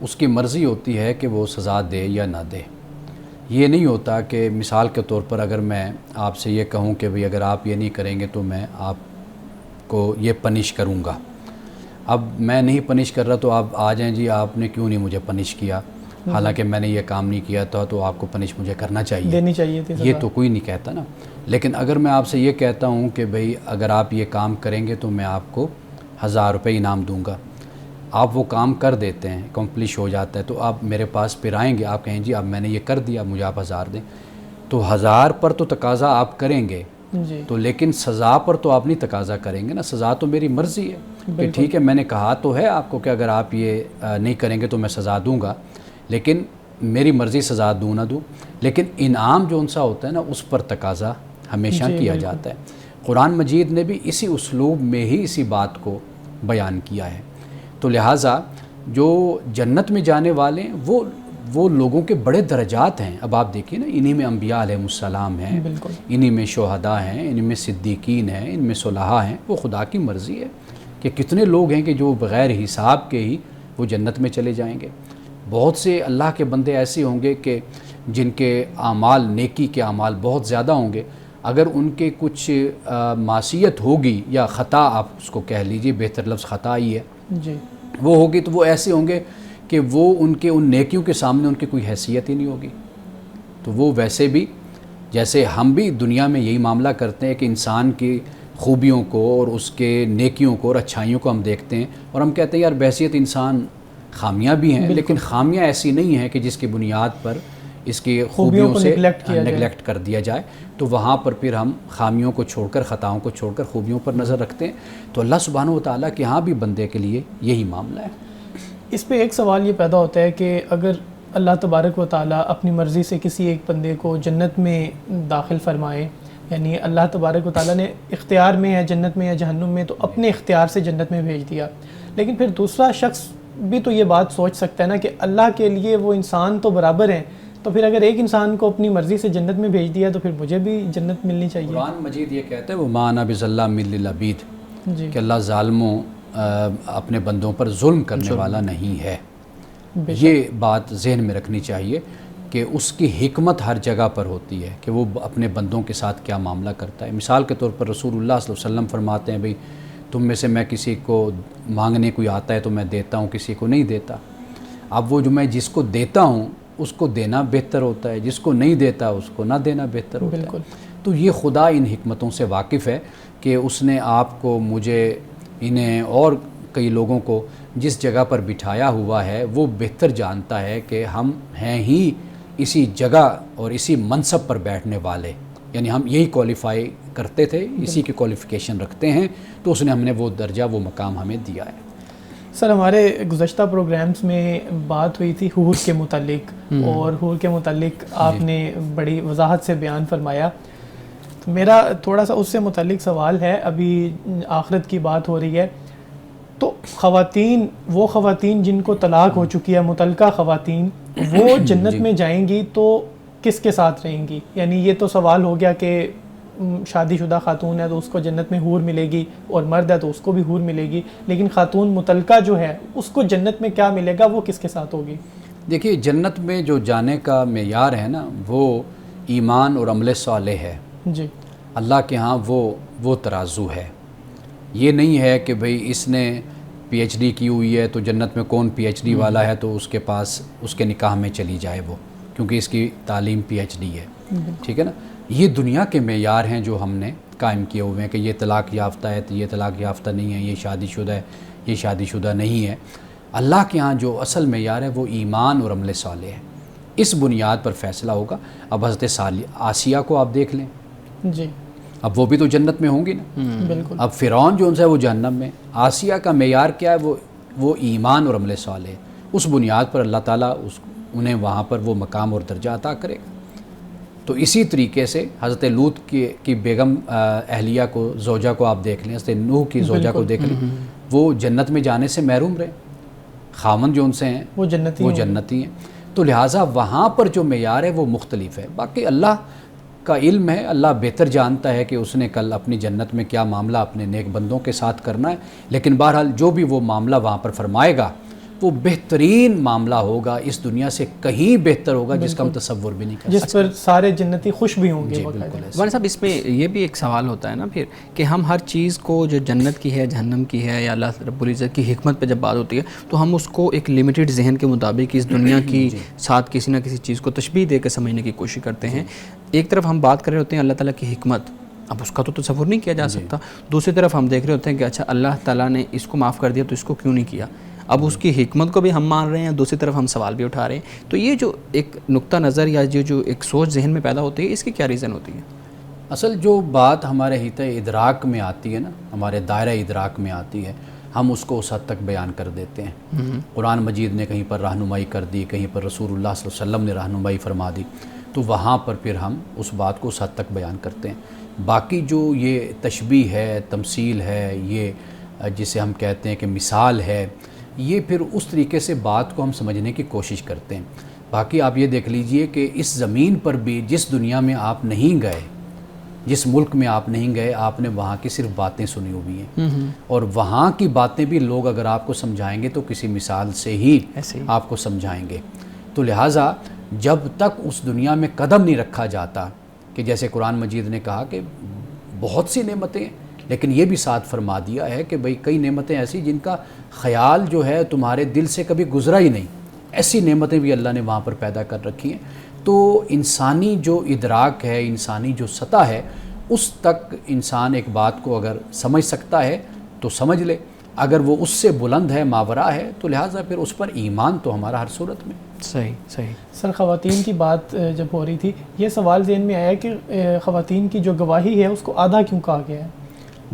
اس کی مرضی ہوتی ہے کہ وہ سزا دے یا نہ دے۔ یہ نہیں ہوتا کہ مثال کے طور پر اگر میں آپ سے یہ کہوں کہ بھئی اگر آپ یہ نہیں کریں گے تو میں آپ کو یہ پنش کروں گا، اب میں نہیں پنش کر رہا تو آپ آ جائیں جی آپ نے کیوں نہیں مجھے پنش کیا، حالانکہ میں نے یہ کام نہیں کیا تھا تو آپ کو پنش مجھے کرنا چاہیے، دینی چاہیے تھی یہ تو کوئی نہیں کہتا نا۔ لیکن اگر میں آپ سے یہ کہتا ہوں کہ بھئی اگر آپ یہ کام کریں گے تو میں آپ کو 1000 روپے انعام دوں گا، آپ وہ کام کر دیتے ہیں، کمپلیش ہو جاتا ہے، تو آپ میرے پاس پھر آئیں گے، آپ کہیں جی اب میں نے یہ کر دیا، مجھے آپ 1000 دیں، تو 1000 پر تو تقاضا آپ کریں گے، جی، تو لیکن سزا پر تو آپ نہیں تقاضا کریں گے نا، سزا تو میری مرضی ہے کہ ٹھیک ہے میں نے کہا تو ہے آپ کو کہ اگر آپ یہ نہیں کریں گے تو میں سزا دوں گا، لیکن میری مرضی سزا دوں نہ دوں، لیکن انعام جو ان سا ہوتا ہے نا اس پر تقاضا ہمیشہ کیا جاتا ہے۔ قرآن مجید نے بھی اسی اسلوب میں ہی اسی بات کو بیان کیا ہے، تو لہٰذا جو جنت میں جانے والے ہیں وہ لوگوں کے بڑے درجات ہیں۔ اب آپ دیکھیے نا، انہی میں انبیاء علیہ السلام ہیں، بالکل، انہی میں شہداء ہیں، انہی میں صدیقین ہیں، ان میں صلحاء ہیں۔ وہ خدا کی مرضی ہے کہ کتنے لوگ ہیں کہ جو بغیر حساب کے ہی وہ جنت میں چلے جائیں گے۔ بہت سے اللہ کے بندے ایسے ہوں گے کہ جن کے اعمال، نیکی کے اعمال بہت زیادہ ہوں گے، اگر ان کے کچھ معصیت ہوگی یا خطا، آپ اس کو کہہ لیجئے، بہتر لفظ خطا ہی ہے، جی، وہ ہوگی تو وہ ایسے ہوں گے کہ وہ ان نیکیوں کے سامنے ان کی کوئی حیثیت ہی نہیں ہوگی۔ تو وہ ویسے بھی جیسے ہم بھی دنیا میں یہی معاملہ کرتے ہیں کہ انسان کی خوبیوں کو اور اس کے نیکیوں کو اور اچھائیوں کو ہم دیکھتے ہیں اور ہم کہتے ہیں یار بحیثیت انسان خامیاں بھی ہیں، لیکن خامیاں ایسی نہیں ہیں کہ جس کی بنیاد پر اس کی خوبیوں سے نگلیکٹ کر دیا جائے، تو وہاں پر پھر ہم خامیوں کو چھوڑ کر، خطاؤں کو چھوڑ کر خوبیوں پر نظر رکھتے ہیں۔ تو اللہ سبحانہ و تعالیٰ کے ہاں بھی بندے کے لیے یہی معاملہ ہے۔ اس پہ ایک سوال یہ پیدا ہوتا ہے کہ اگر اللہ تبارک و تعالیٰ اپنی مرضی سے کسی ایک بندے کو جنت میں داخل فرمائے، یعنی اللہ تبارک و تعالیٰ نے اختیار میں ہے جنت میں یا جہنم میں، تو اپنے اختیار سے جنت میں بھیج دیا، لیکن پھر دوسرا شخص بھی تو یہ بات سوچ سکتا ہے نا کہ اللہ کے لیے وہ انسان تو برابر ہیں، تو پھر اگر ایک انسان کو اپنی مرضی سے جنت میں بھیج دیا تو پھر مجھے بھی جنت ملنی چاہیے۔ قرآن مجید یہ کہتا ہے وَمَا أَنَا بِظَلَّامٍ لِّلْعَبِيدِ، جی، کہ اللہ ظالموں اپنے بندوں پر ظلم کرنے والا نہیں ہے۔ یہ بات ذہن میں رکھنی چاہیے کہ اس کی حکمت ہر جگہ پر ہوتی ہے کہ وہ اپنے بندوں کے ساتھ کیا معاملہ کرتا ہے۔ مثال کے طور پر رسول اللہ صلی اللہ علیہ وسلم فرماتے ہیں بھئی تم میں سے میں کسی کو مانگنے کوئی آتا ہے تو میں دیتا ہوں، کسی کو نہیں دیتا۔ اب وہ جو میں جس کو دیتا ہوں اس کو دینا بہتر ہوتا ہے، جس کو نہیں دیتا اس کو نہ دینا بہتر ہوتا ہے۔ تو یہ خدا ان حکمتوں سے واقف ہے کہ اس نے آپ کو، مجھے، انہیں اور کئی لوگوں کو جس جگہ پر بٹھایا ہوا ہے وہ بہتر جانتا ہے کہ ہم ہیں ہی اسی جگہ اور اسی منصب پر بیٹھنے والے، یعنی ہم یہی کوالیفائی کرتے تھے، اسی کی کوالیفیکیشن رکھتے ہیں، تو اس نے ہم نے وہ درجہ، وہ مقام ہمیں دیا ہے۔ سر ہمارے گزشتہ پروگرامز میں بات ہوئی تھی حور کے متعلق، اور حور کے متعلق آپ نے بڑی وضاحت سے بیان فرمایا۔ میرا تھوڑا سا اس سے متعلق سوال ہے، ابھی آخرت کی بات ہو رہی ہے، تو خواتین، وہ خواتین جن کو طلاق ہو چکی ہے، متعلقہ خواتین، وہ جنت میں جائیں گی، تو کس کے ساتھ رہیں گی؟ یعنی یہ تو سوال ہو گیا کہ شادی شدہ خاتون ہے تو اس کو جنت میں حور ملے گی، اور مرد ہے تو اس کو بھی حور ملے گی، لیکن خاتون مطلقہ جو ہے اس کو جنت میں کیا ملے گا، وہ کس کے ساتھ ہوگی؟ دیکھیے جنت میں جو جانے کا معیار ہے نا وہ ایمان اور عمل صالح ہے. جی. اللہ کے ہاں وہ ترازو ہے. یہ نہیں ہے کہ بھئی اس نے پی ایچ ڈی کی ہوئی ہے تو جنت میں کون پی ایچ ڈی والا ہے تو اس کے پاس اس کے نکاح میں چلی جائے وہ، کیونکہ اس کی تعلیم پی ایچ ڈی ہے. ٹھیک ہے نا. یہ دنیا کے معیار ہیں جو ہم نے قائم کیے ہوئے ہیں کہ یہ طلاق یافتہ ہے تو یہ طلاق یافتہ نہیں ہے، یہ شادی شدہ ہے یہ شادی شدہ نہیں ہے. اللہ کے ہاں جو اصل معیار ہے وہ ایمان اور عمل صالح ہے. اس بنیاد پر فیصلہ ہوگا. اب حضرت آسیہ کو آپ دیکھ لیں. جی. اب وہ بھی تو جنت میں ہوں گی نا. بالکل. اب فرعون جو ان سے وہ جہنم میں. آسیہ کا معیار کیا ہے؟ وہ ایمان اور عمل صالح ہے. اس بنیاد پر اللہ تعالیٰ انہیں وہاں پر وہ مقام اور درجہ عطا کرے گا. تو اسی طریقے سے حضرت لوط کی بیگم اہلیہ کو، زوجہ کو آپ دیکھ لیں، حضرت نوح کی زوجہ کو دیکھ لیں، وہ جنت میں جانے سے محروم رہے. خاوند جو ان سے ہیں وہ جنتی ہیں. تو لہٰذا وہاں پر جو معیار ہے وہ مختلف ہے. باقی اللہ کا علم ہے، اللہ بہتر جانتا ہے کہ اس نے کل اپنی جنت میں کیا معاملہ اپنے نیک بندوں کے ساتھ کرنا ہے. لیکن بہرحال جو بھی وہ معاملہ وہاں پر فرمائے گا وہ بہترین معاملہ ہوگا، اس دنیا سے کہیں بہتر ہوگا جس کا ہم تصور بھی نہیں کر سکتے، جس پر سارے جنتی خوش بھی ہوں گے. جی بالکل. مولانا صاحب اس میں یہ بھی ایک سوال ہوتا ہے نا پھر کہ ہم ہر چیز کو جو جنت کی ہے، جہنم کی ہے، یا اللہ رب العزت کی حکمت پہ جب بات ہوتی ہے تو ہم اس کو ایک لمیٹڈ ذہن کے مطابق اس دنیا کی ساتھ کسی نہ کسی چیز کو تشبیہ دے کے سمجھنے کی کوشش کرتے ہیں. ایک طرف ہم بات کر رہے ہوتے ہیں اللہ تعالیٰ کی حکمت، اب اس کا تو تصور نہیں کیا جا سکتا. دوسری طرف ہم دیکھ رہے ہوتے ہیں کہ اچھا اللہ تعالیٰ نے اس کو معاف کر دیا تو اس کو کیوں نہیں کیا. اب اس کی حکمت کو بھی ہم مان رہے ہیں، دوسری طرف ہم سوال بھی اٹھا رہے ہیں. تو یہ جو ایک نقطہ نظر یا جو ایک سوچ ذہن میں پیدا ہوتی ہے، اس کی کیا ریزن ہوتی ہے؟ اصل جو بات ہمارے حیطۂ ادراک میں آتی ہے نا، ہمارے دائرہ ادراک میں آتی ہے، ہم اس کو اس حد تک بیان کر دیتے ہیں. قرآن مجید نے کہیں پر رہنمائی کر دی، کہیں پر رسول اللہ صلی اللہ علیہ وسلم نے رہنمائی فرما دی، تو وہاں پر پھر ہم اس بات کو اس حد تک بیان کرتے ہیں. باقی جو یہ تشبیہ ہے، تمثیل ہے، یہ جسے ہم کہتے ہیں کہ مثال ہے، یہ پھر اس طریقے سے بات کو ہم سمجھنے کی کوشش کرتے ہیں. باقی آپ یہ دیکھ لیجئے کہ اس زمین پر بھی جس دنیا میں آپ نہیں گئے، جس ملک میں آپ نہیں گئے، آپ نے وہاں کی صرف باتیں سنی ہوئی ہیں، اور وہاں کی باتیں بھی لوگ اگر آپ کو سمجھائیں گے تو کسی مثال سے ہی آپ کو سمجھائیں گے. تو لہٰذا جب تک اس دنیا میں قدم نہیں رکھا جاتا، کہ جیسے قرآن مجید نے کہا کہ بہت سی نعمتیں ہیں، لیکن یہ بھی ساتھ فرما دیا ہے کہ بھئی کئی نعمتیں ایسی جن کا خیال جو ہے تمہارے دل سے کبھی گزرا ہی نہیں، ایسی نعمتیں بھی اللہ نے وہاں پر پیدا کر رکھی ہیں. تو انسانی جو ادراک ہے، انسانی جو سطح ہے، اس تک انسان ایک بات کو اگر سمجھ سکتا ہے تو سمجھ لے. اگر وہ اس سے بلند ہے، ماورا ہے، تو لہٰذا پھر اس پر ایمان تو ہمارا ہر صورت میں. صحیح. سر خواتین کی بات جب ہو رہی تھی، یہ سوال ذہن میں آیا کہ خواتین کی جو گواہی ہے اس کو آدھا کیوں کہا گیا ہے؟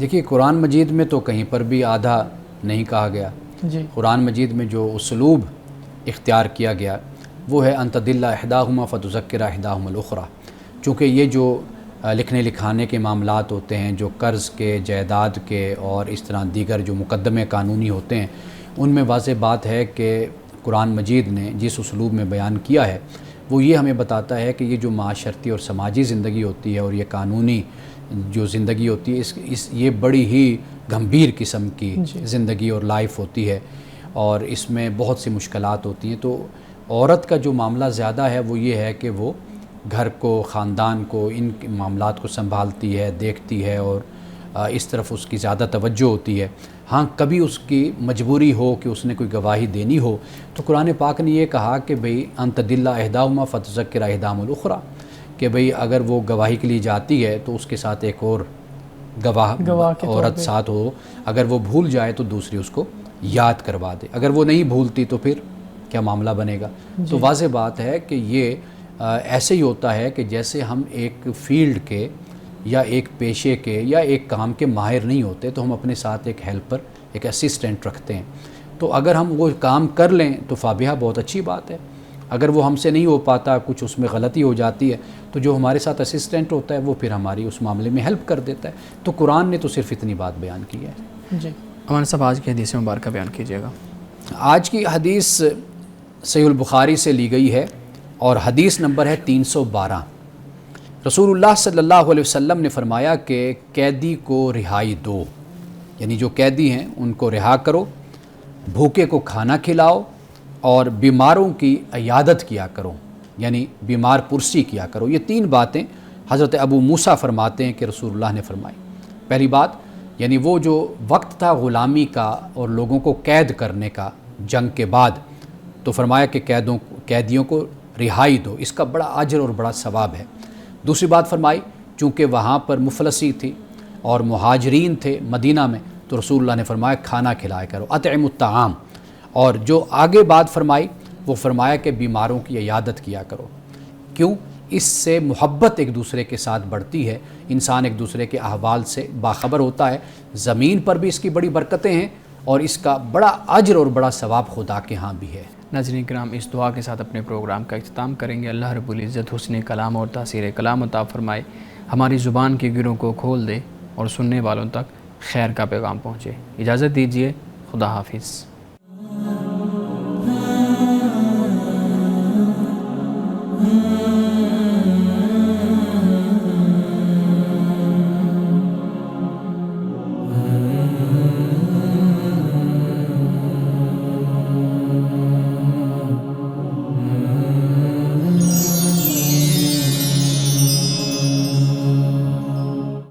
دیکھیے قرآن مجید میں تو کہیں پر بھی آدھا نہیں کہا گیا. جی. قرآن مجید میں جو اسلوب اختیار کیا گیا وہ ہے ان تدل احداہما فتذکر احداہما الاخری. چونکہ یہ جو لکھنے لکھانے کے معاملات ہوتے ہیں، جو قرض کے، جائیداد کے اور اس طرح دیگر جو مقدمے قانونی ہوتے ہیں، ان میں واضح بات ہے کہ قرآن مجید نے جس اسلوب میں بیان کیا ہے وہ یہ ہمیں بتاتا ہے کہ یہ جو معاشرتی اور سماجی زندگی ہوتی ہے اور یہ قانونی جو زندگی ہوتی ہے، یہ بڑی ہی گمبھیر قسم کی زندگی اور لائف ہوتی ہے، اور اس میں بہت سی مشکلات ہوتی ہیں. تو عورت کا جو معاملہ زیادہ ہے وہ یہ ہے کہ وہ گھر کو، خاندان کو، ان معاملات کو سنبھالتی ہے، دیکھتی ہے، اور اس طرف اس کی زیادہ توجہ ہوتی ہے. ہاں کبھی اس کی مجبوری ہو کہ اس نے کوئی گواہی دینی ہو تو قرآن پاک نے یہ کہا کہ بھئی ان تدل احداہما فتذکر احداہما الاخری، کہ بھئی اگر وہ گواہی کے لیے جاتی ہے تو اس کے ساتھ ایک اور گواہ عورت ساتھ ہو. اگر وہ بھول جائے تو دوسری اس کو یاد کروا دے. اگر وہ نہیں بھولتی تو پھر کیا معاملہ بنے گا؟ تو واضح بات ہے کہ یہ ایسے ہی ہوتا ہے کہ جیسے ہم ایک فیلڈ کے یا ایک پیشے کے یا ایک کام کے ماہر نہیں ہوتے تو ہم اپنے ساتھ ایک ہیلپر، ایک اسسٹنٹ رکھتے ہیں. تو اگر ہم وہ کام کر لیں تو فابیہا بہت اچھی بات ہے. اگر وہ ہم سے نہیں ہو پاتا، کچھ اس میں غلطی ہو جاتی ہے، تو جو ہمارے ساتھ اسسٹنٹ ہوتا ہے وہ پھر ہماری اس معاملے میں ہیلپ کر دیتا ہے. تو قرآن نے تو صرف اتنی بات بیان کی ہے. جی ہمارے صاحب آج کی حدیث مبارکہ بیان کیجیے گا. آج کی حدیث صحیح البخاری سے لی گئی ہے اور حدیث نمبر ہے 312۔ رسول اللہ صلی اللہ علیہ وسلم نے فرمایا کہ قیدی کو رہائی دو، یعنی جو قیدی ہیں ان کو رہا کرو، بھوکے کو کھانا کھلاؤ، اور بیماروں کی عیادت کیا کرو، یعنی بیمار پرسی کیا کرو۔ یہ 3 باتیں حضرت ابو موسیٰ فرماتے ہیں کہ رسول اللہ نے فرمائی۔ پہلی بات یعنی وہ جو وقت تھا غلامی کا اور لوگوں کو قید کرنے کا جنگ کے بعد، تو فرمایا کہ قیدیوں کو رہائی دو، اس کا بڑا اجر اور بڑا ثواب ہے۔ دوسری بات فرمائی، چونکہ وہاں پر مفلسی تھی اور مہاجرین تھے مدینہ میں، تو رسول اللہ نے فرمایا کھانا کھلایا کرو، اطعموا الطعام۔ اور جو آگے بات فرمائی وہ فرمایا کہ بیماروں کی عیادت کیا کرو۔ کیوں؟ اس سے محبت ایک دوسرے کے ساتھ بڑھتی ہے، انسان ایک دوسرے کے احوال سے باخبر ہوتا ہے، زمین پر بھی اس کی بڑی برکتیں ہیں اور اس کا بڑا اجر اور بڑا ثواب خدا کے ہاں بھی ہے۔ ناظرین کرام، اس دعا کے ساتھ اپنے پروگرام کا اختتام کریں گے۔ اللہ رب العزت حسن کلام اور تاثیر کلام عطا فرمائے، ہماری زبان کے گروں کو کھول دے اور سننے والوں تک خیر کا پیغام پہنچے۔ اجازت دیجیے، خدا حافظ۔